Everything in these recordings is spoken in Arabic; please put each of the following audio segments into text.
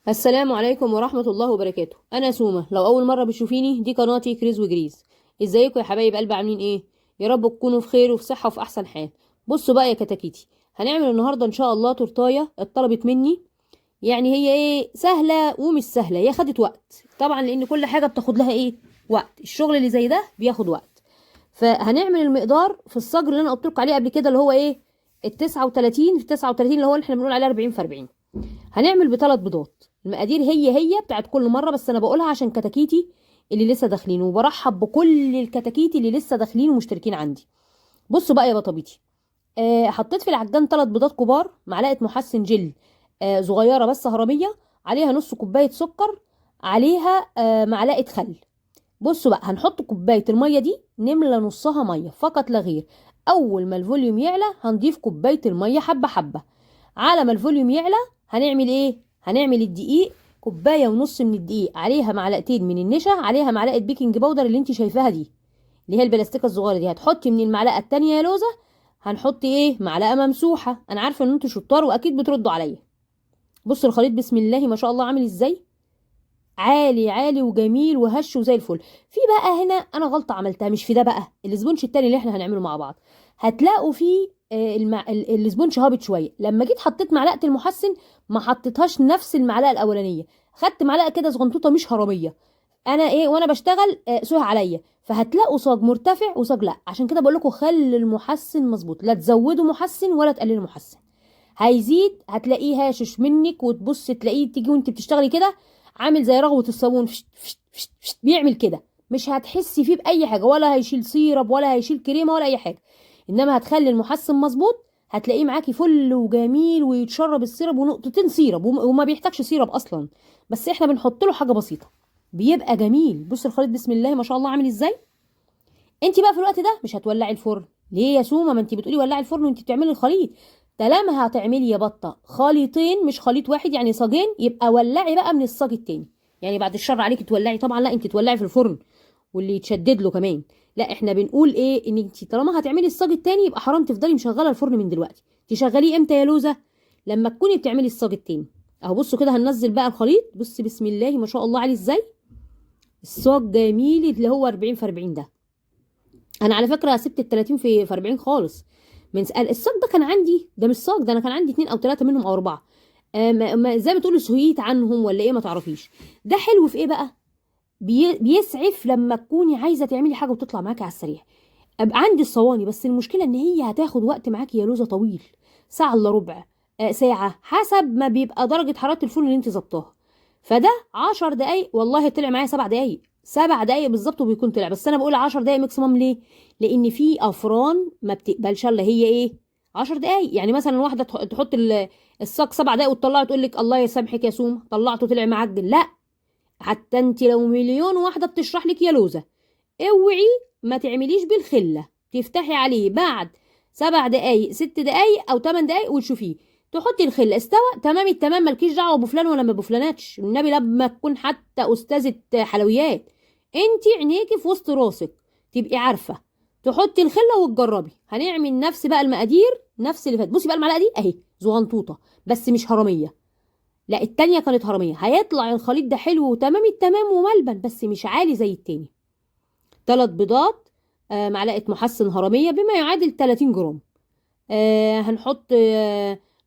السلام عليكم ورحمة الله وبركاته. أنا سومة. لو أول مرة بتشوفيني دي قناتي كريز وجريز. ازيكم يا حبايب قلب؟ عاملين ايه؟ يا رب تكونوا في خير وفي صحة وفي أحسن حال. بصوا بقى يا كتاكيتي، هنعمل النهاردة إن شاء الله تورتاية اتطلبت مني. يعني هي ايه، سهلة ومش سهلة، هي خدت وقت طبعا لأن كل حاجة بتاخد لها ايه، وقت. الشغل اللي زي ده بياخد وقت. فهنعمل المقدار في الصاج اللي أنا قلت لكم عليه قبل كده، اللي هو ايه، ال39 في 39، اللي هو اللي احنا بنقول عليه 40 في 40. هنعمل بثلاث بيضات. المقادير هي بتاعت كل مره، بس انا بقولها عشان كتاكيتي اللي لسه داخلين، وبرحب بكل الكتاكيتي اللي لسه داخلين ومشتركين عندي. بصوا بقى يا بطبيتي، حطيت في العجان ثلاث بيضات كبار، معلقه محسن جل صغيره بس هرميه، عليها نص كوبايه سكر، عليها معلقه خل. بصوا بقى، هنحط كوبايه الميه دي نملى نصها ميه فقط لا غير. اول ما الفوليوم يعلى هنضيف كوبايه الميه حبه حبه. على ما الفوليوم يعلى هنعمل ايه، هنعمل الدقيق. كوبايه ونص من الدقيق، عليها معلقتين من النشا، عليها معلقه بيكنج باودر اللي انت شايفاها دي، اللي هي البلاستيكه الصغيره دي. هتحطي من المعلقه التانية يا لوزه، هنحط ايه، معلقه ممسوحه. انا عارفه ان انتوا شطار واكيد بتردوا عليا. بصوا الخليط بسم الله ما شاء الله عامل ازاي، عالي عالي وجميل وهش وزي الفل. في بقى هنا انا غلطه عملتها، مش في ده بقى، الاسبونج التاني اللي احنا هنعمله مع بعض. هتلاقوا فيه الاسبونج هابط شويه. لما جيت حطيت معلقه المحسن ما حطيتهاش نفس المعلقه الاولانيه، خدت معلقه كده صغنطوطه مش هرميه. انا ايه وانا بشتغل سوها عليا، فهتلاقوا صاج مرتفع وصاج لا. عشان كده بقول لكم خلي المحسن مظبوط، لا تزودوا محسن ولا تقللوا محسن. هيزيد هتلاقيه هاشش منك، وتبص تلاقيه تيجي وانت بتشتغلي كده عامل زي رغوة الصابون، فشت فشت فشت فشت بيعمل كده. مش هتحسي فيه بأي حاجة، ولا هيشيل سيرب ولا هيشيل كريمة ولا أي حاجة. إنما هتخلي المحسن مظبوط، هتلاقيه معاكي فل وجميل ويتشرب السيرب ونقطتين سيرب، وما بيحتاجش سيرب أصلا، بس احنا بنحط له حاجة بسيطة بيبقى جميل. بص الخليط بسم الله ما شاء الله عامل ازاي. انت بقى في الوقت ده مش هتولعي الفرن. ليه يا سومه؟ ما انت بتقولي ولعي الفرن وانت بتعملي الخليط. طالما هتعملي يا بطه خليطين مش خليط واحد، يعني صاجين، يبقى ولعي بقى من الصاج التاني. يعني بعد الشر عليك تولعي طبعا، لا انت تولعي في الفرن واللي يتشدد له كمان. لا احنا بنقول ايه، ان انت طالما هتعملي الصاج التاني يبقى حرام تفضلي مشغله الفرن من دلوقتي. تشغليه امتى يا لوزه؟ لما تكوني بتعملي الصاج التاني. اهو بصوا كده، هننزل بقى الخليط. بصي بسم الله ما شاء الله عليه ازاي، الصاج جميل اللي هو 40 في 40 ده. انا على فكره سبت ال 30 في 40 خالص. من الصاج ده كان عندي، ده مش صاج، ده انا كان عندي اتنين او تلاته منهم او اربعه. زي ما تقولي سهيت عنهم ولا ايه، ما تعرفيش. ده حلو في ايه بقى، بيسعف لما تكوني عايزه تعملي حاجه وتطلع معاكي على السريع. ابقى عندي الصواني، بس المشكله ان هي هتاخد وقت معاكي يا لوزه طويل، ساعه الا ربع، ساعه، حسب ما بيبقى درجه حراره الفرن اللي انت ظبطاها. فده 10 دقايق، والله طلع معايا 7 دقايق، 7 دقايق بالظبط وبيكون طلع. بس انا بقول 10 دقايق ماكسيموم، ليه؟ لان في افران ما بتقبلش الا هي ايه، 10 دقايق. يعني مثلا واحده تحط الصاج 7 دقايق وتطلعه تقول لك الله يسامحك يا سوم طلعته طلع معجن. لا، حتى انت لو مليون واحده بتشرح لك يا لوزه، اوعي ما تعمليش بالخله. تفتحي عليه بعد 7 دقايق، 6 دقايق او 8 دقايق وتشوفيه، تحطي الخله استوى تمام التمام، مالكيش دعوه بفلان ولا ما بفلاناتش. النبي لما تكون حتى استاذه حلويات، انت عينيكي في وسط راسك تبقي عارفه تحطي الخله وتجربي. هنعمل نفس بقى المقادير، نفس اللي فات. بصي بقى المعلقه دي اهي زغنطوطه بس مش هرميه، لا التانية كانت هرميه. هيطلع الخليط ده حلو وتمام التمام وملبن، بس مش عالي زي التاني. 3 بيضات، معلقة محسن هرمية بما يعادل 30 جرام. هنحط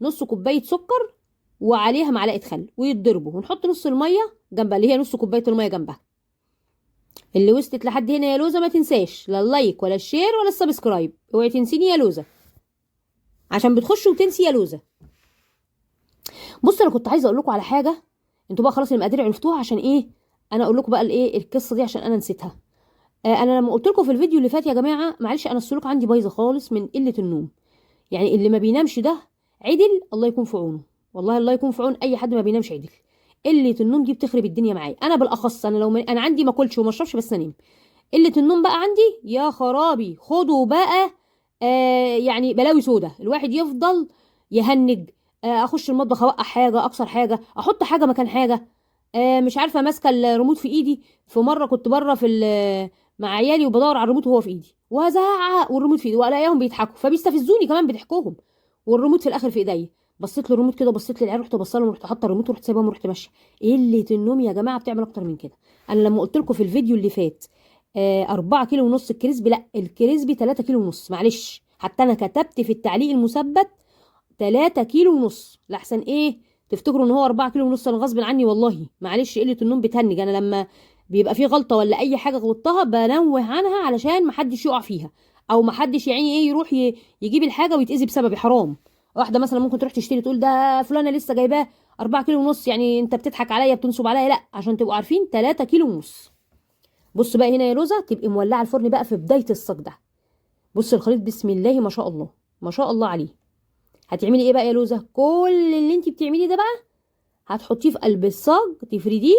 نص كوباية سكر، وعليها معلقة خل، ويتضربوا. ونحط نص المية جنبها، اللي هي نص كوباية المية جنبها. اللي وصلت لحد هنا يا لوزة ما تنساش لا اللايك ولا الشير ولا السبسكرايب، اوعي تنسيني يا لوزة، عشان بتخش وتنسي يا لوزة. بص انا كنت عايزة اقول لكم على حاجة، انتوا بقى خلاص المقادير عرفتوها، عشان ايه انا اقول لكم بقى الايه القصة دي عشان انا نسيتها. انا لما قلت لكم في الفيديو اللي فات يا جماعه، معلش انا السلوك عندي بايظه خالص من قله النوم. يعني اللي ما بينامش ده عدل الله يكون في عونه، والله الله يكون في عون اي حد ما بينامش عدل. قله النوم دي بتخرب الدنيا معايا انا بالاخص. انا لو انا عندي ما اكلش وما اشربش بس انام، قله النوم بقى عندي يا خرابي. خدوا بقى يعني بلاوي سودا، الواحد يفضل يهنج. اخش المطبخ اوقع حاجه، اكسر حاجه، احط حاجه مكان حاجه. مش عارفه ماسكه الريموت في ايدي. في مره كنت بره في مع عيالي وبدور على الريموت وهو في ايدي، وهزعق والريموت في ايدي، والاقيهم بيضحكوا فبيستفزوني كمان بضحكهم، والريموت في الاخر في ايديا. بصيت للريموت كده، بصيت للعيال، رحت بصلهم، رحت حاطه الريموت ورحت سايباهم ورحت ماشيه. قله النوم يا جماعه بتعمل اكتر من كده. انا لما قلت لكم في الفيديو اللي فات 4 كيلو ونص الكريسبي، لا الكريسبي 3 كيلو ونص، معلش حتى انا كتبت في التعليق المثبت 3 كيلو ونص، لاحسن ايه تفتكروا ان هو 4 كيلو ونص. انا غصب عني والله، معلش قله النوم بتهنج. انا لما بيبقى في غلطه ولا اي حاجه غلطتها بنوه عنها علشان محدش يقع فيها، او محدش يعني ايه يروح يجيب الحاجه ويتاذي بسببي. حرام. واحده مثلا ممكن تروح تشتري تقول ده فلانه لسه جايباه 4 كيلو ونص، يعني انت بتضحك عليا بتنصب عليا. لا، عشان تبقوا عارفين 3 كيلو ونص. بص بقى هنا يا لوزه، تبقي مولعه الفرن بقى في بدايه الصاج ده. بص الخليط بسم الله ما شاء الله، ما شاء الله عليه. هتعملي ايه بقى يا لوزه؟ كل اللي انت بتعمليه ده بقى هتحطيه في قلب الصاج، تفرديه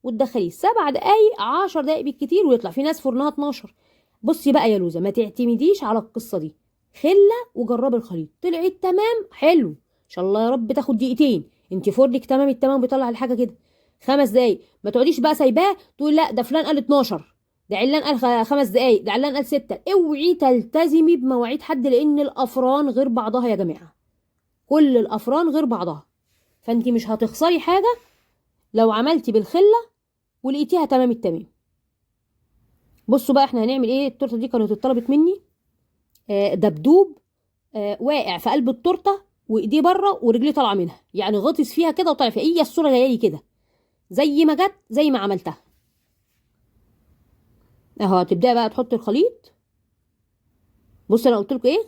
وتدخليه 7 دقايق 10 دقايق بالكتير، ويطلع. في ناس فرنها 12. بصي بقى يا لوزه، ما تعتمديش على القصه دي، خله وجربي الخليط. طلعت تمام حلو ان شاء الله يا رب تاخد دقيقتين، انت فرنك تمام التمام بيطلع الحاجه كده 5 دقايق. ما تقعديش بقى سايباه تقول لا ده فلان قال 12، ده علان قال 5 دقايق، ده علان قال 6. اوعي تلتزمي بمواعيد حد، لان الافران غير بعضها يا جماعه، كل الافران غير بعضها. فانت مش هتخسري حاجه لو عملتي بالخله ولقيتيها تمام التمام. بصوا بقى احنا هنعمل ايه. التورته دي كانت اتطلبت مني دبدوب واقع في قلب التورته وايديه بره ورجليه طالعه منها، يعني غطس فيها كده وطالع فيها. هي الصوره جايه لي كده زي ما جت زي ما عملتها اهو. هتبداي بقى تحطي الخليط. بص انا قلت لكم ايه،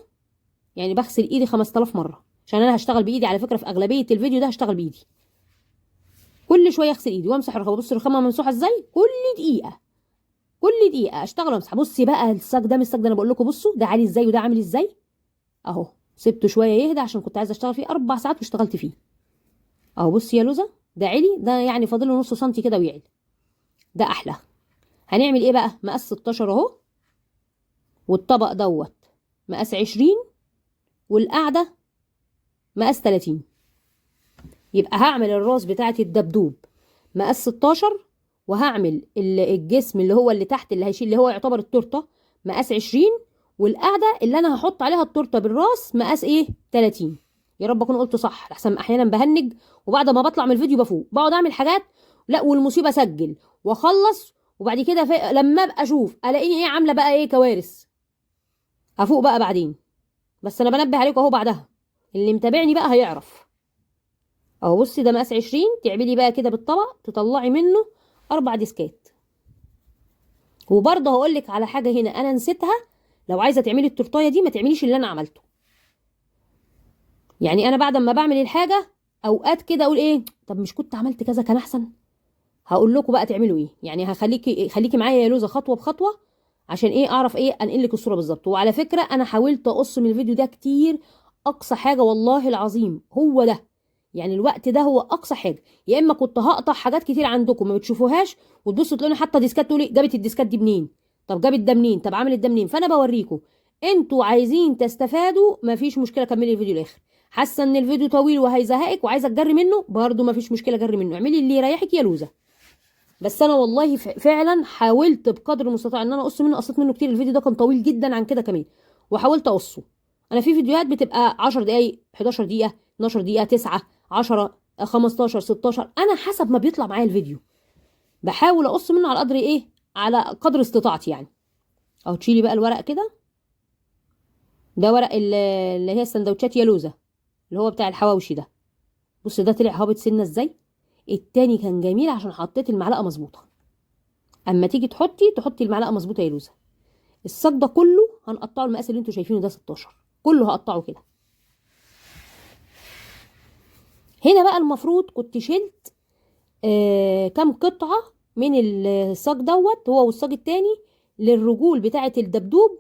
يعني بغسل ايدي 5000 مره، عشان انا هشتغل بايدي على فكره. في اغلبيه الفيديو ده هشتغل بايدي، كل شويه اغسل ايدي وامسح الرخامه. بص الرخامه ممسوحه ازاي، كل دقيقه اشتغل وامسح. بصي بقى الصاج ده، مش الصاج ده انا بقول لكم بصوا ده عالي ازاي وده عامل ازاي اهو. سبته شويه يهدى عشان كنت عايزه اشتغل فيه 4 ساعات واشتغلت فيه اهو. بصي يا لوزه ده عالي، ده يعني فاضل له نص سنتي كده ويعلي، ده احلى. هنعمل ايه بقى؟ مقاس 16 اهو، والطبق دوت مقاس 20، والقاعده مقاس 30. يبقى هعمل الراس بتاعه الدبدوب مقاس 16، وهعمل الجسم اللي هو اللي تحت اللي هيشيل اللي هو يعتبر التورته مقاس 20، والقاعده اللي انا هحط عليها التورته بالراس مقاس ايه 30. يا رب اكون قلت صح، لحسن احيانا بهنج وبعد ما بطلع من الفيديو بفوق بقعد اعمل حاجات. لا والمصيبه اسجل واخلص وبعد كده لما ابقى اشوف الاقيني ايه عامله بقى ايه كوارث. هفوق بقى بعدين، بس انا بنبه عليكم اهو بعدها، اللي متابعني بقى هيعرف اهو. بصي ده مقاس 20، تعملي بقى كده بالطبق تطلعي منه 4 ديسكات. وبرضه هقول لك على حاجه هنا انا نسيتها، لو عايزه تعملي التورتايه دي ما تعمليش اللي انا عملته. يعني انا بعد ما بعمل الحاجه اوقات كده اقول ايه، طب مش كنت عملت كذا كان احسن. هقول لكم بقى تعملوا ايه، يعني خليكي معايا يا لوزه خطوه بخطوه، عشان ايه اعرف ايه انقل لك الصوره بالظبط. وعلى فكره انا حاولت اقص من الفيديو ده كتير، اقصى حاجه والله العظيم هو ده، يعني الوقت ده هو اقصى حاجه. يا اما كنت هقطع حاجات كتير عندكم ما بتشوفوهاش، وتبصوا تلاقوني حاطه ديسكات تقولي جابت الديسكات دي منين، طب جابت ده منين، طب عملت ده منين. فانا بوريكم، انتوا عايزين تستفادوا مفيش مشكله كملي الفيديو الاخر. حاسه ان الفيديو طويل وهيزهقك وعايزه تجري منه برضو مفيش مشكله، جري منه، اعملي اللي يريحك يا لوزه. بس انا والله فعلا حاولت بقدر المستطاع ان انا اقص منه، قصيت منه كتير. الفيديو ده كان طويل جدا عن كده كمان، وحاولت اقصه. انا في فيديوهات بتبقى 10 دقايق 11 دقيقه 12 دقيقه 9 10 15 16، انا حسب ما بيطلع معايا الفيديو بحاول اقص منه على قدر ايه، على قدر استطاعتي يعني. اهو تشيلي بقى الورق كده، ده ورق اللي هي السندوتشات يا لوزه، اللي هو بتاع الحواوشي ده. بص ده طلع هابط سنه ازاي. التاني كان جميل عشان حطيت المعلقه مظبوطه، اما تيجي تحطي المعلقه مظبوطه يا لوزه. الصاج ده كله هنقطعه المقاس اللي انتوا شايفينه ده 16، كله هقطعه كده. هنا بقى المفروض كنت شلت كام قطعه من الصاج دوت هو والصاج التاني، للرجول بتاعه الدبدوب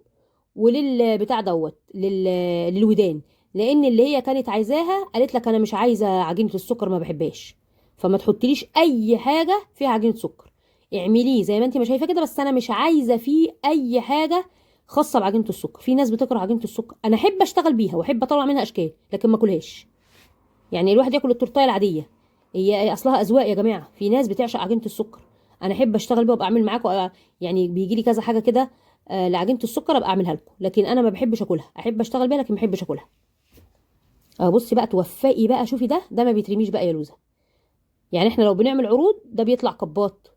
وللبتاع دوت للودان، لان اللي هي كانت عايزاها قالت لك انا مش عايزه عجينه السكر ما بحبهاش، فما تحطليش اي حاجه فيها عجينه سكر، اعمليه زي ما انت ما شايفه كده، بس انا مش عايزه فيه اي حاجه خاصه بعجينه السكر. في ناس بتكره عجينه السكر، انا احب اشتغل بيها واحب اطلع منها اشكال لكن ما اكلهاش. يعني الواحد ياكل التورتايه العاديه، هي اصلها اذواق يا جماعه. في ناس بتعشق عجينه السكر، انا احب اشتغل بيها وابقى اعمل معاكم يعني بيجي لي كذا حاجه كده لعجينه السكر ابقى اعملها لكم، لكن انا ما بحبش اكلها، احب اشتغل بيها لكن ما بحبش اكلها. اهو بصي بقى توفقي بقى، شوفي ده ما بيترميش بقى يا لوزه. يعني احنا لو بنعمل عروض ده بيطلع كباط.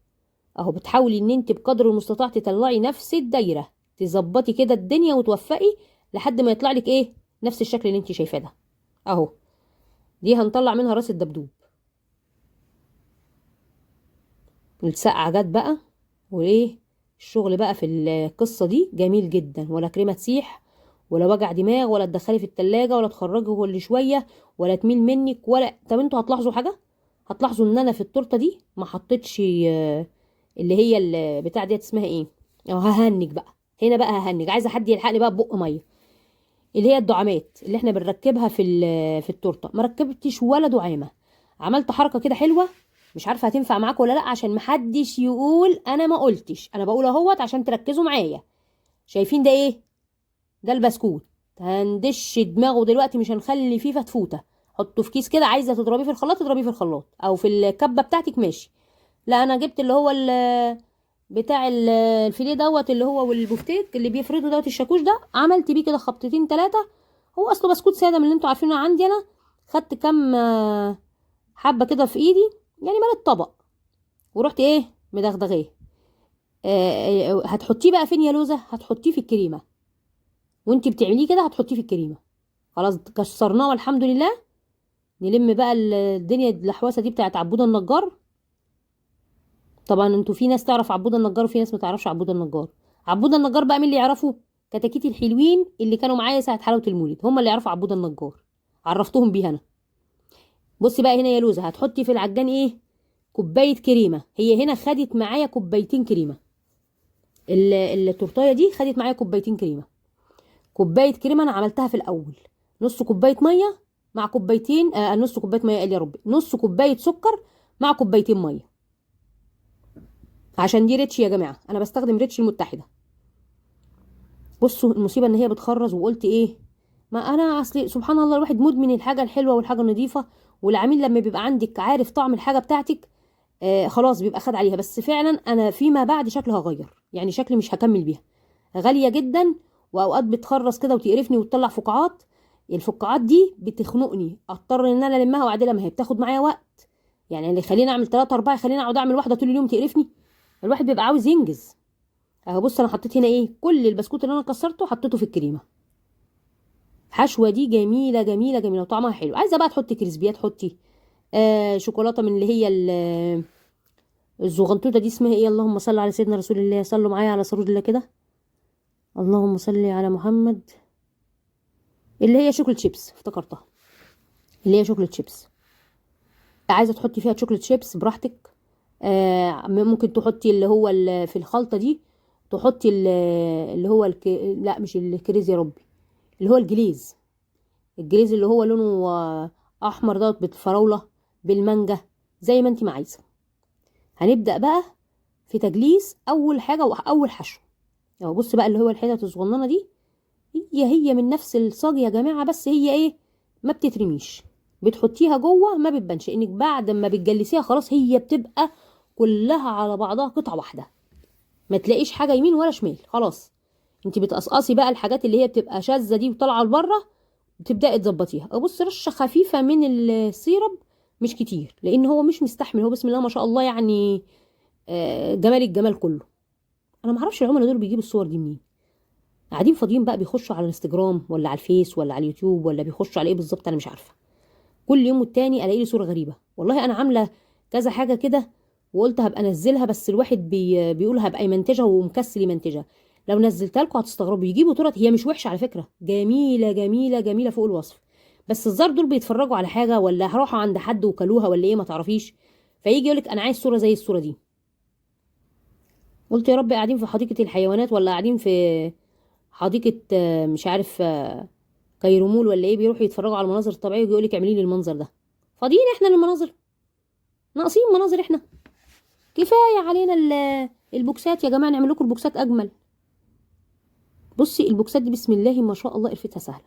اهو بتحاولي ان انت بقدر المستطاع تطلعي نفس الدايره، تظبطي كده الدنيا وتوفقي لحد ما يطلع لك ايه، نفس الشكل اللي انت شايفاه ده. اهو دي هنطلع منها راس الدبدوب. السقعه جت بقى، وايه الشغل بقى في القصه دي جميل جدا، ولا كريمه تسيح ولا وجع دماغ ولا تدخلي في التلاجة ولا تخرجي كل شويه ولا تميل منك ولا. طب انتوا هتلاحظوا حاجه، هتلاحظوا ان انا في التورته دي ما حطيتش اللي هي البتاع ديت اسمها ايه، او ههنج بقى. هنا بقى ههنج، عايزه حد يلحقني بقى ببق ميه. اللي هي الدعامات اللي احنا بنركبها في التورته، ما ركبتش ولا دعامه. عملت حركه كده حلوه، مش عارفه هتنفع معاكم ولا لا، عشان محدش يقول انا ما قلتش، انا بقول اهوت عشان تركزوا معايا. شايفين ده ايه؟ ده البسكوت. هندش دماغه دلوقتي، مش هنخلي فيه فتفوته. حطه في كيس كده، عايزه تضربيه في الخلاط تضربيه في الخلاط او في الكبه بتاعتك ماشي. لا انا جبت اللي هو بتاع الفيليه دوت، اللي هو والبفتيك اللي بيفردوا دوت الشاكوش ده، عملت بيه كده خبطتين ثلاثه. هو اصله بسكوت ساده من اللي انتوا عارفينه عندي انا. خدت كام حبه كده في ايدي، يعني مال الطبق، ورحت ايه مدغدغيه. هتحطيه بقى فين يا لوزه؟ هتحطيه في الكريمه. وانتي بتعمليه كده هتحطيه في الكريمه. خلاص كسرناه والحمد لله. نلم بقى الدنيا الحواسه دي بتاعت عبوده النجار. طبعا انتوا في ناس تعرف عبوده النجار وفي ناس ما تعرفش عبوده النجار. عبوده النجار بقى مين اللي يعرفه؟ كتاكيتي الحلوين اللي كانوا معايا ساعه حلاوه المولد، هم اللي يعرفوا عبوده النجار. عرفتهم بيها انا. بصي بقى هنا يا لوزه، هتحطي في العجان ايه؟ كوبايه كريمه. هي هنا خدت معايا كوبايتين كريمه. التورتايه دي خدت معايا كوبايتين كريمه. كوبايه كريمه انا عملتها في الاول نص كوبايه ميه مع كوبايتين نص كوبايه ميه، قال يا ربي، نص كوبايه سكر مع كوبايتين ميه. عشان دي ريتش يا جماعه، انا بستخدم ريتش المتحده. بصوا المصيبه ان هي بتخرز، وقلت ايه، ما انا اصلي سبحان الله الواحد مدمن الحاجه الحلوه والحاجه النظيفه. والعميل لما بيبقى عندك عارف طعم الحاجه بتاعتك خلاص بيبقى خد عليها. بس فعلا انا فيما بعد شكلها هغير، يعني شكلي مش هكمل بيها. غاليه جدا، واوقات بتخرز كده وتقرفني وتطلع فقاعات. الفقاعات دي بتخنقني، اضطر ان انا المها واعدلها، ما هي بتاخد معايا وقت. يعني اللي يخليني اعمل 3 4 يخليني اقعد اعمل واحده طول اليوم تقرفني. الواحد بيبقى عاوز ينجز. اهو بص انا حطيت هنا ايه، كل البسكوت اللي انا كسرته حطيته في الكريمه. الحشوه دي جميله جميله جميله وطعمها حلو. عايزه بقى تحطي كريسبيات حطي. شوكولاته من اللي هي الزغنطوطه دي اسمها ايه، اللهم صل على سيدنا رسول الله، صلوا معايا على سرور الله كده. اللهم صل على محمد. اللي هي شوكليت شيبس، افتكرتها. اللي هي شوكليت شيبس. عايزه تحطي فيها شوكليت شيبس براحتك. ممكن تحطي اللي هو في الخلطه دي، تحطي اللي هو لا مش الكريز يا ربي، اللي هو الجليز. الجليز اللي هو لونه احمر دوت، بالفراوله بالمانجا، زي ما انت ما عايزه. هنبدا بقى في تجليس اول حاجه واول حشو. اهو بص بقى اللي هو الحتت الصغننه دي، هي من نفس الصاج يا جماعه، بس هي ايه، ما بتترميش. بتحطيها جوه ما بتبانش، انك بعد ما بتجلسيها خلاص هي بتبقى كلها على بعضها قطعه واحده. ما تلاقيش حاجه يمين ولا شمال، خلاص. انت بتقصقصي بقى الحاجات اللي هي بتبقى شاذه دي وطالعه لبره، تبداي تظبطيها. ابص رشه خفيفه من السيرب، مش كتير لان هو مش مستحمل، هو بسم الله ما شاء الله يعني جمال الجمال كله. انا ما اعرفش العملاء دول بيجيبوا الصور دي منين. قاعدين فاضيين بقى بيخشوا على الانستجرام ولا على الفيس ولا على اليوتيوب ولا بيخشوا على ايه بالظبط، انا مش عارفه. كل يوم والتاني الاقي لي صوره غريبه. والله انا عامله كذا حاجه كده، وقلت هبقى انزلها، بس الواحد بيقول هبقى يمنتجها ومكسل يمنتجها. لو نزلتها لكم هتستغربوا، يجيبوا تورت هي مش وحشه على فكره، جميله جميله جميله فوق الوصف. بس الزار دول بيتفرجوا على حاجه ولا هروحوا عند حد وكلوها ولا ايه ما تعرفيش، فيجي يقولك انا عايز صوره زي الصوره دي. قلت يا رب قاعدين في حديقه الحيوانات ولا قاعدين في حديقه مش عارف كيرومول ولا ايه، بيروحوا يتفرجوا على المناظر الطبيعيه ويجي يقولك اعملي لي المنظر ده. فاضيين احنا للمناظر؟ ناقصين مناظر احنا؟ كفايه علينا البوكسات يا جماعه، نعمل لكم البوكسات اجمل. بصي البوكسات دي بسم الله ما شاء الله قرفتها سهله،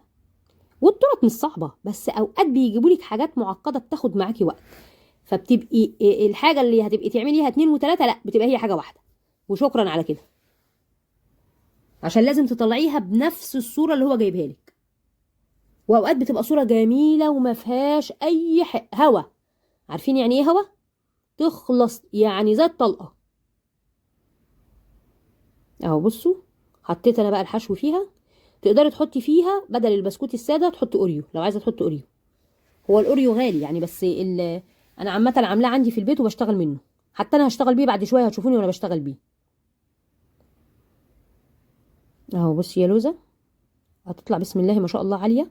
والطرق مش صعبه، بس اوقات بيجيبوا لك حاجات معقده بتاخد معاكي وقت. فبتبقي الحاجه اللي هتبقي تعمليها 2 و3 لا بتبقى هي حاجه واحده وشكرا على كده، عشان لازم تطلعيها بنفس الصوره اللي هو جايبها لك. واوقات بتبقى صوره جميله وما فيهاش اي هوا. عارفين يعني ايه هوا؟ تخلص يعني زي الطلقه. اهو بصوا، حطيت انا بقى الحشو فيها. تقدري تحطي فيها بدل البسكوت الساده تحطي اوريو لو عايزه تحطي اوريو. هو الاوريو غالي يعني، بس انا عامه عاملاه عندي في البيت وبشتغل منه. حتى انا هشتغل بيه بعد شويه، هتشوفوني وانا بشتغل بيه. اهو بصي يا لوزه، هتطلع بسم الله ما شاء الله عاليه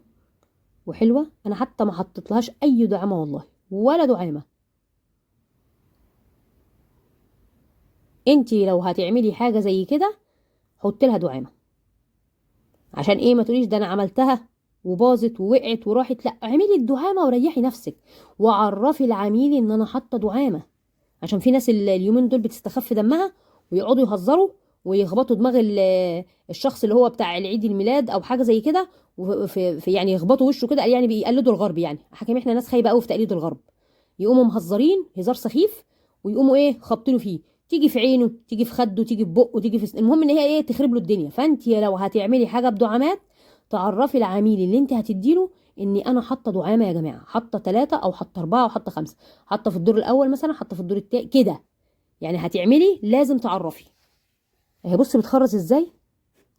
وحلوه. انا حتى ما حطيتلهاش اي دعامه والله، ولا دعامه. انتي لو هتعملي حاجه زي كده حطي لها دعامه. عشان ايه؟ ما تقوليش ده انا عملتها وباظت ووقعت وراحت. لا، اعملي الدعامه وريحي نفسك، وعرفي العميل ان انا حاطه دعامه. عشان في ناس اليومين دول بتستخف دمها ويقعدوا يهزروا ويخبطوا دماغ الشخص اللي هو بتاع العيد الميلاد او حاجه زي كده، يعني يخبطوا وشه كده، يعني بيقلدوا الغرب. يعني حكيم احنا ناس خايبه قوي في تقليد الغرب. يقوموا مهزرين هزار سخيف، ويقوموا ايه خابطينه فيه، تيجي في عينه، تيجي في خده، تيجي في بقه، تيجي في المهم ان هي ايه تخرب له الدنيا. فانت لو هتعملي حاجه بدعامات تعرفي العميل اللي انت هتديله اني انا حاطه دعامه يا جماعه، حاطه 3 او حاطه 4 او حاطه 5، حاطه في الدور الاول مثلا، حاطه في الدور التاني كده. يعني هتعملي لازم تعرفي. اهي بصي بتخرز ازاي.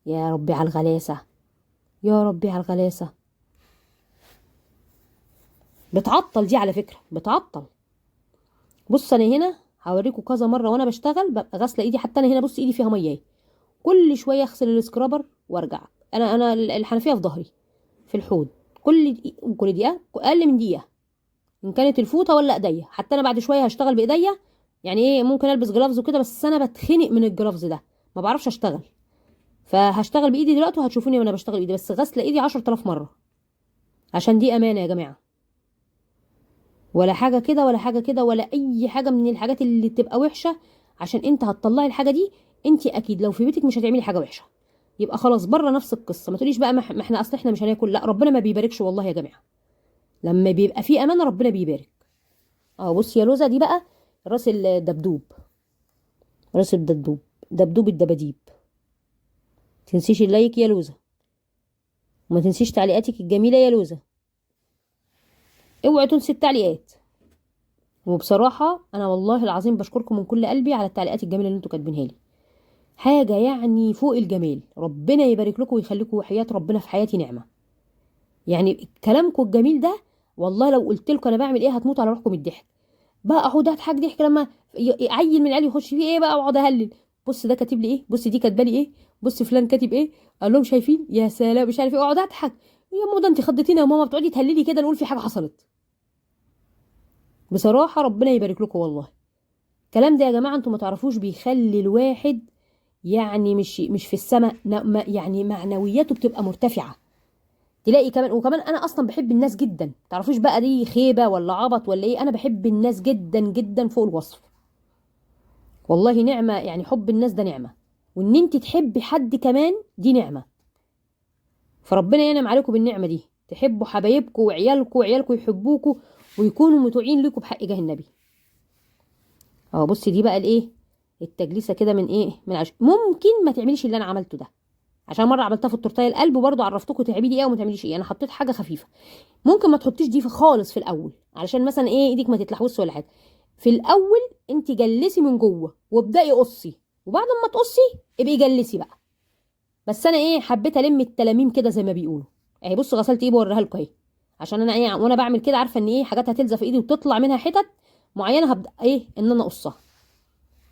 يا ربي على الغلاسه، يا ربي على الغلاسه. بتعطل دي على فكره، بتعطل. بص انا هنا هوريكم كذا مره وانا بشتغل ببقى غاسله ايدي. حتى انا هنا بص ايدي فيها ميه اهي. كل شويه اغسل السكرابر وارجع. انا الحنفيه في ظهري في الحوض. كل دقيقه اقل من دقيقه، ان كانت الفوطه ولا ايديا. حتى انا بعد شويه هشتغل بايديا. يعني ايه، ممكن البس جلافز وكده، بس انا بتخنق من الجلافز ده، ما بعرفش اشتغل. فهشتغل بايدي دلوقتي وهتشوفوني وانا بشتغل بايدي، بس غاسله ايدي 10,000 مره. عشان دي امانه يا جماعه. ولا حاجه كده ولا حاجه كده ولا اي حاجه من الحاجات اللي تبقى وحشه. عشان انت هتطلعي الحاجه دي، انت اكيد لو في بيتك مش هتعملي حاجه وحشه. يبقى خلاص بره نفس القصه. ما تقوليش بقى ما احنا اصل احنا مش هناكل. لا، ربنا ما بيباركش والله يا جماعه. لما بيبقى في امانه ربنا بيبارك. اه بصي يا لوزه، دي بقى راس الدبدوب. راس الدبدوب، دبدوب الدباديب. تنسيش اللايك يا لوزه، وما تنسيش تعليقاتك الجميله يا لوزه. اوعي تنسي التعليقات. وبصراحه انا والله العظيم بشكركم من كل قلبي على التعليقات الجميله اللي انتوا كاتبينها لي. حاجه يعني فوق الجمال. ربنا يبارك لكم ويخليكم، وحياه ربنا في حياتي نعمه. يعني كلامكم الجميل ده، والله لو قلت لكم انا بعمل ايه هتموتوا على روحكم من الضحك. بقى اقعد اضحك ضحك لما عيل من العيال يخش فيه ايه بقى، واقعد اهلل. بص ده كاتب لي ايه، بص دي كاتبه لي ايه، بص فلان كاتب ايه. اقول لهم شايفين يا سلام مش عارف ايه، اقعد اضحك. يا ماما ده انت خضتيني يا ماما، بتقعدي تهللي كده نقول في حاجه حصلت. بصراحه ربنا يبارك لكم والله. الكلام ده يا جماعه انتوا ما تعرفوش بيخلي الواحد يعني مش في السماء، يعني معنوياته بتبقى مرتفعه. تلاقي كمان، وكمان انا اصلا بحب الناس جدا. تعرفوش بقى دي خيبه ولا عبط ولا ايه، انا بحب الناس جدا جدا فوق الوصف. والله نعمه، يعني حب الناس ده نعمه. وان انت تحبي حد كمان دي نعمه. فربنا ينعم عليكم بالنعمه دي، تحبوا حبايبكم وعيالكم، وعيالكم يحبوكوا ويكونوا مطوعين لكم بحق جاه النبي. اهو بصي دي بقى الايه، التجليسه كده من ايه، من ممكن ما تعمليش اللي انا عملته ده. عشان مره عملتها في التورتيه القلب، وبرضه عرفتكم تعملي ايه وما تعمليش ايه. انا حطيت حاجه خفيفه. ممكن ما تحطيش دي في خالص في الاول، علشان مثلا ايه ايدك ما تتلحوس ولا حاجه. في الاول انت جلسي من جوه وابداي قصي، وبعد ما تقصي ابقي جلسي بقى. بس انا ايه حبيت الم التلاميم كده زي ما بيقولوا. اهي بصوا غسلت ايدي بوريها لكم اهي. عشان انا ايه وانا بعمل كده عارفه ان ايه حاجات هتلزق في ايدي وتطلع منها حتت معينه، هبدا ايه ان انا اقصها.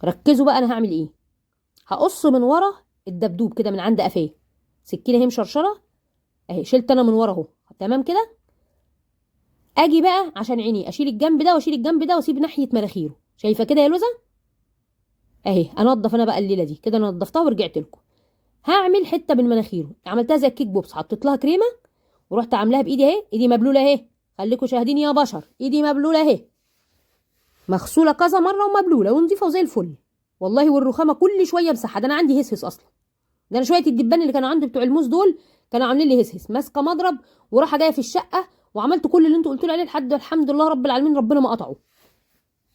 ركزوا بقى انا هعمل ايه. هقص من ورا الدبدوب كده من عند قفاه. سكينه اهي مشرشره اهي، شلت انا من ورا اهو تمام كده. اجي بقى عشان عيني اشيل الجنب ده واشيل الجنب ده واسيب ناحيه مناخيره. شايفه كده يا لوزه اهي. انضف انا بقى الليله دي كده، انا نضفتها ورجعت لكم. هعمل حته من مناخيره، عملتها زي الكيك بوبس، حطيت لها كريمه ورحت عاملاها بايدي اهي. ايدي مبلوله اهي، خليكم شاهدين يا بشر، ايدي مبلوله اهي، مغسوله كذا مره ومبلوله ونضيفه وزي الفل. والله والرخامه كل شويه امسحها. ده انا عندي هسهس اصلا. ده انا شويه الدبان اللي كانوا عندي بتوع الموز دول كانوا عاملين لي هسهس. ماسكه مضرب وراحه جايه في الشقه وعملت كل اللي انتوا قلتوا لي عليه لحد الحمد لله رب العالمين ربنا ما قطعه.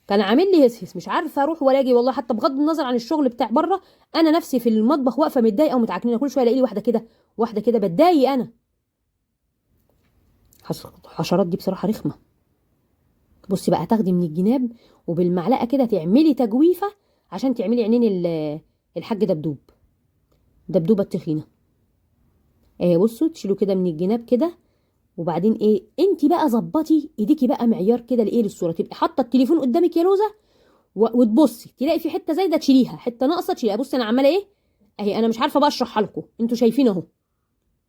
كان عامل لي هسهس مش عارفه اروح ولا اجي والله. حتى بغض النظر عن الشغل بتاع بره، انا نفسي في المطبخ واقفه متضايقه ومتعكنينه. كل شويه الاقي لي واحده كده واحده كده، بتضايق انا. الحشرات دي بصراحه رخمه. بصي بقى، هتاخدي من الجناب وبالمعلقه كده تعملي تجويفه عشان تعملي عينين الحاج دبدوب، دبدوبه التخينه. بصوا تشيلوا كده من الجناب كده، وبعدين ايه، انت بقى ظبطي ايديكي بقى معيار كده لايه، للصوره. تبقي حاطه التليفون قدامك يا لوزه وتبصي تلاقي في حته زايده تشيليها، حته ناقصه تشيليها. بصي انا عماله ايه اهي، انا مش عارفه بقى اشرحها لكم، انتوا شايفين اهو.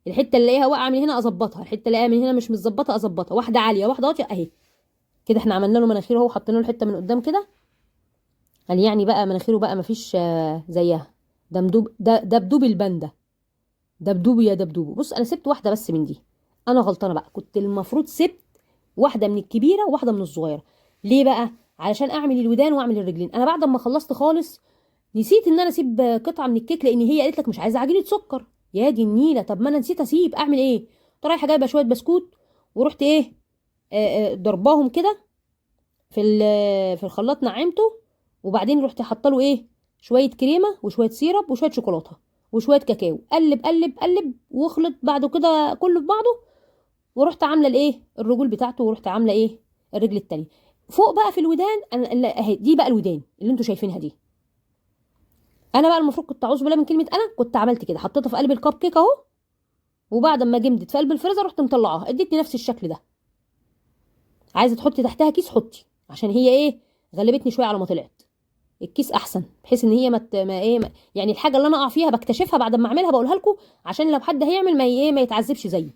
الحته اللي الاقيها واقعه من هنا اظبطها، الحته اللي الاقيها من هنا مش متظبطه اظبطها، واحده عاليه واحده واطيه اهي كده. احنا عملنا له مناخير اهو، حطينا له الحته من قدام كده، قال يعني بقى مناخيره بقى مفيش زيها. دبدوب الباندا، دبدوب يا دبدوب. بص انا سبت واحده بس من دي، انا غلطانه بقى، كنت المفروض سبت واحده من الكبيره وواحده من الصغيره. ليه بقى؟ علشان اعمل الودان واعمل الرجلين. انا بعد ما خلصت خالص نسيت ان انا اسيب قطعه من الكيك، لان هي قالت لك مش عايزه عجينه سكر. يا دي النيله، طب ما انا نسيت اسيب، اعمل ايه؟ كنت رايحه جايبه شويه بسكوت ورحت ايه، ضرباهم كده في الخلاط، نعمته، وبعدين رحت حاطه له ايه، شويه كريمه وشويه سيرب وشويه شوكولاته وشويه كاكاو، قلب قلب قلب واخلط بعده كده كله في بعضه، ورحت عامله الايه الرجول بتاعته، ورحت عامله ايه الرجل التانية فوق بقى في الودان. اهي دي بقى الودان اللي انتوا شايفينها دي. انا بقى المفروض كنت اعوذ بالله من كلمه، انا كنت عملت كده، حطيتها في قلب الكب كيك اهو، وبعد ما جمدت في قلب الفريزر رحت مطلعاها، ادتني نفس الشكل ده. عايزه تحطي تحتها كيس حطي، عشان هي ايه غلبتني شويه على ما طلعت. الكيس احسن، بحيث ان هي يعني الحاجه اللي انا اقع فيها بكتشفها بعد ما اعملها بقولها لكم، عشان لو حد هيعمل ما يتعذبش زيي.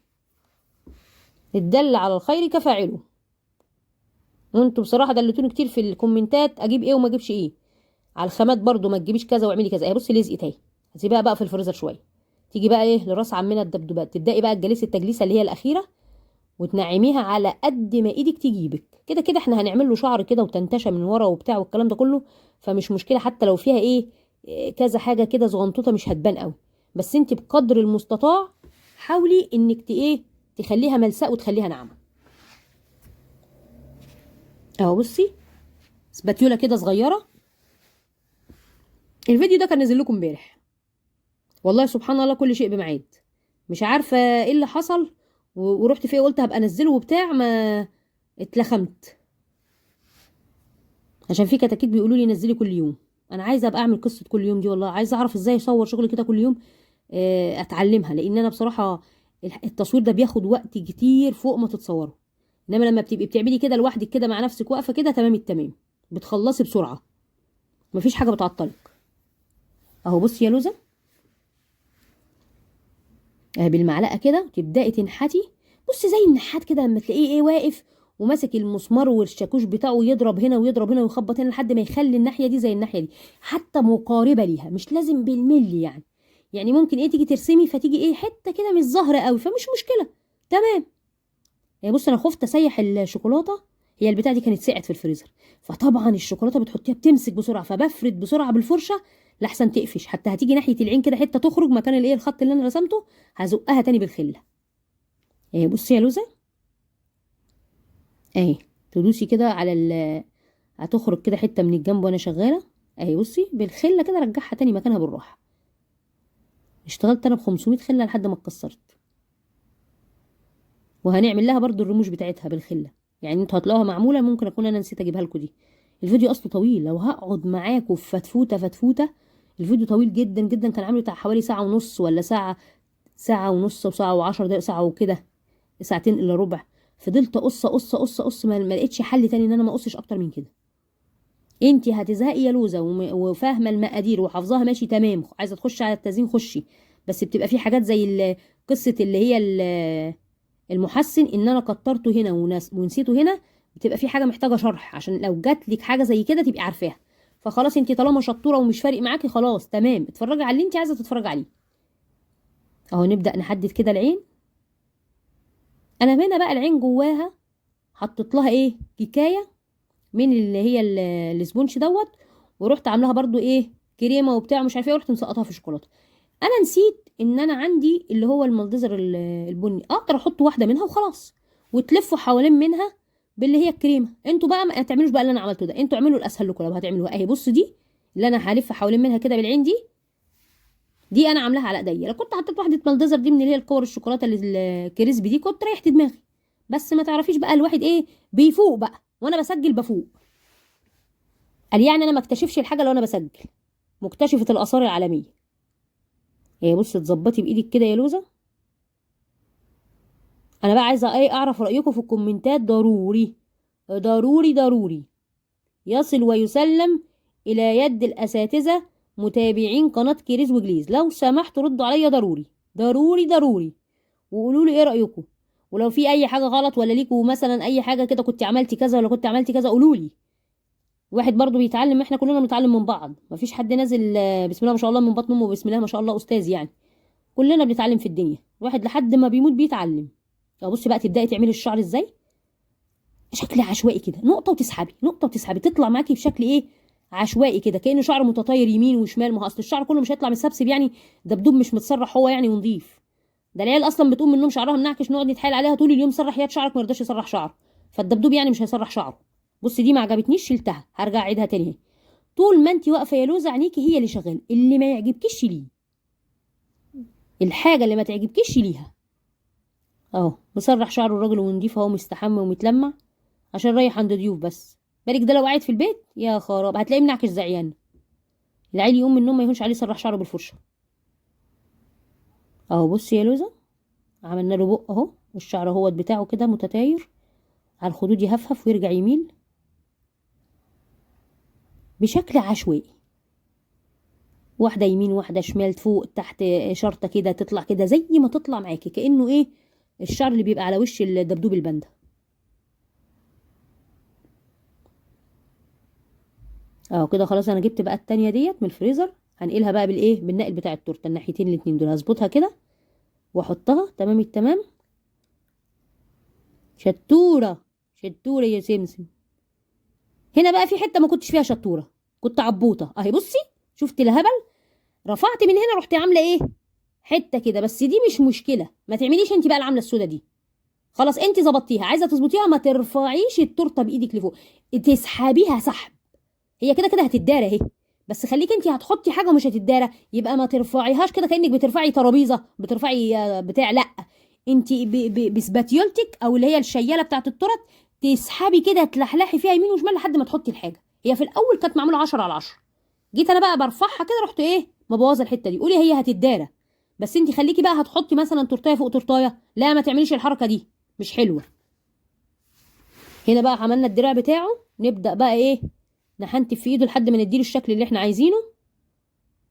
الدل على الخير كفاعله. وانتوا بصراحه دلتوني كتير في الكومنتات اجيب ايه وما اجيبش ايه. على الخامات برضو ما تجيبيش كذا واعملي كذا. اهي بصي لزقت اهي، هسيبها بقى في الفريزر شويه. تيجي بقى ايه لراس عمنا الدبدوبات، تبداي بقى تجلسي التجليسه اللي هي الاخيره، وتنعميها على قد ما ايدك تجيبك. كده كده احنا هنعمل له شعر كده وتنتشه من ورا وبتاع والكلام ده كله، فمش مشكله حتى لو فيها ايه كذا حاجه كده صغنطوطه مش هتبان قوي. بس انت بقدر المستطاع حاولي انك تخليها ملساء وتخليها ناعمه. اهو بصي سباتيولا كده صغيره. الفيديو ده كان نازل لكم امبارح، والله سبحان الله كل شيء بميعاد. مش عارفه ايه اللي حصل ورحت فيه قلت هبقى انزله وبتاع، ما اتلخمت. عشان في كتاكيت بيقولوا لي نزلي كل يوم. انا عايزه ابقى اعمل قصه كل يوم دي، والله عايزه اعرف ازاي اصور شغل كده كل يوم، اتعلمها. لان انا بصراحه التصوير ده بياخد وقت كتير فوق ما تتصوروا. انما لما بتبقي بتعملي كده لوحدك كده مع نفسك واقفه كده تمام التمام، بتخلصي بسرعه، مفيش حاجه بتعطلك. اهو بصي يا لوزه، بالمعلقه كده تبداي تنحتي. بصي زي النحات كده لما تلاقيه ايه واقف وماسك المسمار والشاكوش بتاعه يضرب هنا ويضرب هنا ويخبط هنا لحد ما يخلي الناحيه دي زي الناحيه دي، حتى مقاربه ليها، مش لازم بالملي يعني. يعني ممكن ايه تيجي ترسمي فتيجي ايه حته كده مش ظاهره قوي، فمش مشكله تمام. يعني بص انا خفت اسيح الشوكولاته، هي البتاعه دي كانت سقعت في الفريزر، فطبعا الشوكولاته بتحطيها بتمسك بسرعه، فبفرد بسرعه بالفرشه لحسن تقفش، حتى هتيجي ناحيه العين كده حته تخرج مكان الايه الخط اللي انا رسمته، هزقها تاني بالخله. بصي يا لوزه اهي، تدوسي كده على هتخرج كده حته من الجنب وانا شغاله اهي. بصي بالخله كده رجعها تاني مكانها بالراحه. اشتغلت انا ب 500 خله لحد ما اتكسرت. وهنعمل لها برضو الرموش بتاعتها بالخله، يعني انتوا هتلاقوها معموله، ممكن اكون انا نسيت اجيبها لكم دي. الفيديو اصله طويل، لو هقعد معاكم في فتفوته فتفوته. الفيديو طويل جدا جدا، كان عامله بتاع حوالي ساعه ونص ولا ساعه، ساعه ونص وساعه و10 دقايق، ساعه وكده، ساعتين الا ربع. فضلت قص ما لقيتش حل تاني ان انا ما اقصش اكتر من كده. انتي هتزهقي يا لوزه وفاهمه المقادير وحافظاها ماشي تمام، عايزه تخشي على التزيين خشي. بس بتبقى في حاجات زي قصه اللي هي المحسن ان انا كترته هنا ونسيته هنا، بتبقى في حاجه محتاجه شرح، عشان لو جات لك حاجه زي كده تبقي عارفاها. فخلاص انتي طالما شطوره ومش فارق معاكي خلاص تمام، اتفرجي على اللي انتي عايزه تتفرجي عليه. اهو نبدا نحدد كده العين. انا هنا بقى العين جواها حطيت لها ايه كيكايه من اللي هي السبونش دوت، ورحت عاملاها برضو ايه كريمه وبتاع مش عارفه ايه، ورحت مسقطها في شوكولاته. انا نسيت ان انا عندي اللي هو المالديزر البني، اقدر احط واحده منها وخلاص، وتلفوا حوالين منها باللي هي الكريمه. انتوا بقى ما تعملوش بقى اللي انا عملته ده، انتوا اعملوا الاسهل لكم لو هتعملوها. اهي بص دي اللي انا هلف حوالين منها كده بالعين دي انا عاملاها على ايديا. لو كنت حطيت واحده مالديزر دي من اللي هي الكور الشوكولاته اللي الكريسبي دي كنت ريحت دماغي. بس ما تعرفيش بقى الواحد ايه بيفوق بقى، وانا بسجل بفوق. قال يعني انا ما اكتشفش الحاجه لو انا بسجل، مكتشفه الاثار العالميه. هي بص تظبطي بايدك كده يا لوزه. انا بقى عايزه ايه اعرف رايكم في الكومنتات، ضروري ضروري ضروري يصل ويسلم الى يد الاساتذه متابعين قناه كريز وجليز. لو سمحتوا ردوا عليا ضروري ضروري ضروري، وقولوا لي ايه رايكم. ولو في اي حاجه غلط ولا ليكوا مثلا اي حاجه كده كنت عملتي كذا ولا كنت عملتي كذا قولوا لي. واحد برضو بيتعلم، احنا كلنا بنتعلم من بعض، مفيش حد نازل بسم الله ما شاء الله من بطن امه بسم الله ما شاء الله استاذ يعني. كلنا بنتعلم في الدنيا، واحد لحد ما بيموت بيتعلم. بصي بقى تبداي تعملي الشعر ازاي، شكل عشوائي كده، نقطه وتسحبي نقطه وتسحبي، تطلع معاكي بشكل ايه عشوائي كده، كانه شعر متطاير يمين وشمال. ما هو اصل الشعر كله مش هيطلع مسبسب يعني، دبدوب مش متسرح هو يعني ونضيف. ده العيال اصلا بتقوم من النوم شعرها منعكش، نقعد نتحايل عليها طول اليوم سرح يد شعرك، ما يرضاش يسرح شعره. فالدبدوب يعني مش هيسرح شعره. بصي دي ما عجبتنيش شلتها، هرجع اعيدها تاني اهي. طول ما انت واقفه يا لوزه عينيكي هي اللي شغال، اللي ما يعجبكيش ليه، الحاجه اللي ما تعجبكيش ليها. اهو مسرح شعره الراجل ونضيف اهو، مستحمى ومتلمع عشان رايح عند ضيوف. بس بالك ده لو قاعد في البيت يا خراب هتلاقيه منعكش زعيان. العيل يقوم من النوم ما يهونش عليه يسرح شعره بالفرشه. اهو بصي يا لوزه، عملنا له بق اهو، والشعر اهوت بتاعه كده متتاير على الخدود، يهفهف ويرجع يميل بشكل عشوائي، واحده يمين واحده شمال فوق تحت شرطه كده، تطلع كده زي ما تطلع معاكي، كانه ايه الشعر اللي بيبقى على وش الدبدوب الباندا. اهو كده خلاص. انا جبت بقى التانية ديت من الفريزر، هنقلها بقى بالايه بالنقل بتاع التورته، الناحيتين الاتنين دول هظبطها كده واحطها تمام التمام. شطوره شطوره يا سمسم. هنا بقى في حته ما كنتش فيها شطوره، كنت عبوطه اهي. بصي شفت الهبل، رفعت من هنا رحت عامله ايه حته كده، بس دي مش مشكله، ما تعمليش انت بقى العامله السودا دي. خلاص انت ظبطتيها، عايزه تظبطيها ما ترفعيش التورته بايدك لفوق، تسحبيها سحب. هي كده كده هتتدارى اهي، بس خليك انت هتحطي حاجه مش هتتدارى، يبقى ما ترفعيهاش كده كانك بترفعي ترابيزه، بترفعي بتاع، لا. انت بسباتيولتك او اللي هي الشياله بتاعت التورت، تسحبي كده تلحلحي فيها يمين وشمال لحد ما تحطي الحاجه. هي في الاول كانت معموله 10 على 10، جيت انا بقى برفعها كده رحت ايه مبوظه الحته دي. قولي هي هتتدارى، بس انت خليكي بقى هتحطي مثلا تورتايه فوق تورتايه، لا ما تعمليش الحركه دي مش حلوه. هنا بقى عملنا الدراع بتاعه، نبدا بقى ايه نحنتف في ايده لحد ما نديله الشكل اللي احنا عايزينه.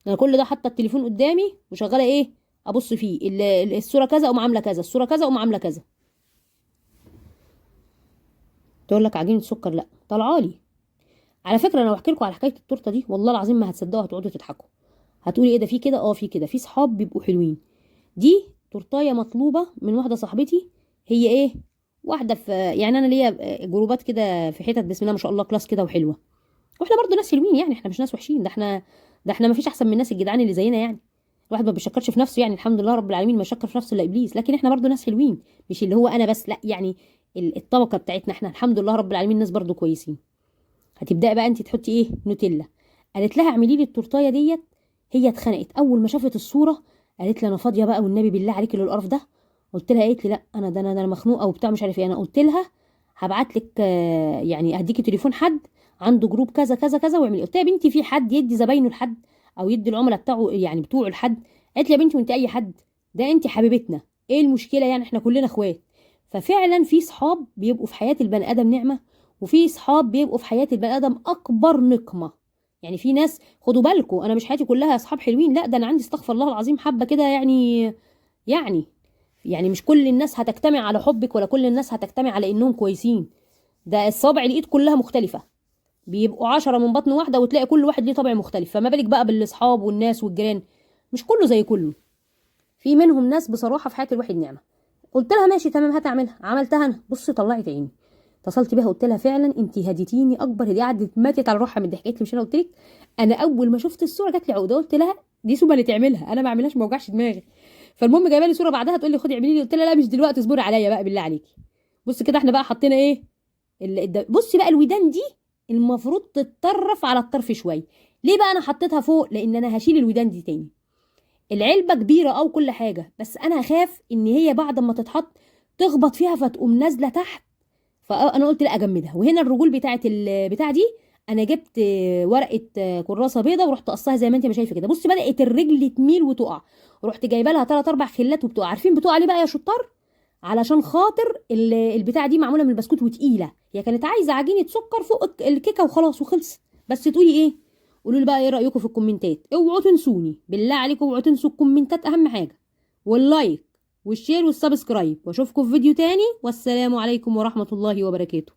انا كل ده حاطه التليفون قدامي وشغاله ايه ابص فيه، الصوره كذا اقوم عامله كذا، الصوره كذا اقوم عامله كذا. تقول لك عجينه سكر، لا طالعالي. على فكره انا بحكي لكم على حكايه التورته دي والله العظيم ما هتصدقوا، هتقعدوا تضحكوا، هتقولي ايه ده في كده، في كده، في صحاب بيبقوا حلوين. دي تورتايه مطلوبه من واحده صاحبتي، هي ايه واحده في يعني انا ليا جروبات كده في حتت بسم الله ما شاء الله كلاس كده وحلوه، واحنا برضو ناس حلوين يعني، احنا مش ناس وحشين، ده احنا ما فيش احسن من الناس الجدعان اللي زينا يعني. الواحد ما بيشكرش في نفسه يعني، الحمد لله رب العالمين ما شكر في نفسه الا ابليس، لكن احنا برضو ناس حلوين، مش اللي هو انا بس لا يعني. الطبقه بتاعتنا احنا الحمد لله رب العالمين ناس برضو كويسين. هتبداي بقى انت تحطي ايه نوتيلا. قالت لها اعملي لي التورتايه ديت، هي اتخنقت اول ما شافت الصوره، قالت لي انا فاضيه بقى والنبي بالله عليكي للقرف ده. قلت لها، قالت لي لا انا مخنوقه وبتاع مش عارف ايه. انا قلت لها هبعت لك يعني هديكي تليفون حد عنده جروب كذا كذا كذا واعملي. قلت لها يا بنتي في حد يدي زباينه لحد او يدي العملاء بتاعه يعني بتوعه لحد؟ قالت لي يا بنتي وانت اي حد، ده انت حبيبتنا، ايه المشكله يعني احنا كلنا اخوات. ففعلا في صحاب بيبقوا في حياه البني ادم نعمه، وفي صحاب بيبقوا في حياه البني ادم اكبر نقمه. يعني في ناس خدوا بالكم، انا مش حياتي كلها اصحاب حلوين، لا ده انا عندي استغفر الله العظيم حبه كده يعني يعني مش كل الناس هتجتمع على حبك ولا كل الناس هتجتمع على انهم كويسين. ده الصابع الايد كلها مختلفه، بيبقوا 10 من بطن واحده وتلاقي كل واحد ليه طبع مختلف، فما بالك بقى بالاصحاب والناس والجيران، مش كله زي كله. في منهم ناس بصراحه في حياه الواحد نعمه. قلت لها ماشي تمام هتعملها، عملتها انا بص طلعت عيني. اتصلت بيها قلت لها فعلا انت هديتيني اكبر هديه، قعدت ماتت على روحها من الضحك. قالت لي مش انا قلت لك؟ انا اول ما شفت الصوره جات لي عقده، قلت لها دي سوبه اللي تعملها، انا ما اعملهاش ما اوجعش دماغي. فالمهم جايبه لي صوره بعدها تقول لي خدي اعملي لي، قلت لها لا مش دلوقتي اصبري عليا بقى بالله عليكي. بص كده احنا بقى حطينا ايه بصي بقى الودان دي المفروض تتطرف على الطرف شويه. ليه بقى انا حطيتها فوق؟ لان انا هشيل الودان دي تاني. العلبه كبيره او كل حاجه، بس انا هخاف ان هي بعد ما تتحط تخبط فيها فتقوم نازله تحت. فانا قلت لا اجمدها. وهنا الرجول بتاعه البتاع دي، انا جبت ورقه كراسه بيضه ورحت قصها زي ما انت ما شايفه كده. بصي بدات الرجل تميل وتقع، رحت جايبه لها 3 4 خلات وبتقع. عارفين بتقع ليه بقى يا شطار؟ علشان خاطر البتاع دي معموله من البسكوت وتقيله، هي كانت عايزه عجينه سكر فوق الكيكه وخلاص وخلص. بس تقولي ايه؟ قولوا لي بقى ايه رايكم في الكومنتات. اوعوا تنسوني بالله عليكم، اوعوا تنسوا الكومنتات اهم حاجه، واللايك والشير والسبسكرايب. واشوفكم في فيديو تاني، والسلام عليكم ورحمه الله وبركاته.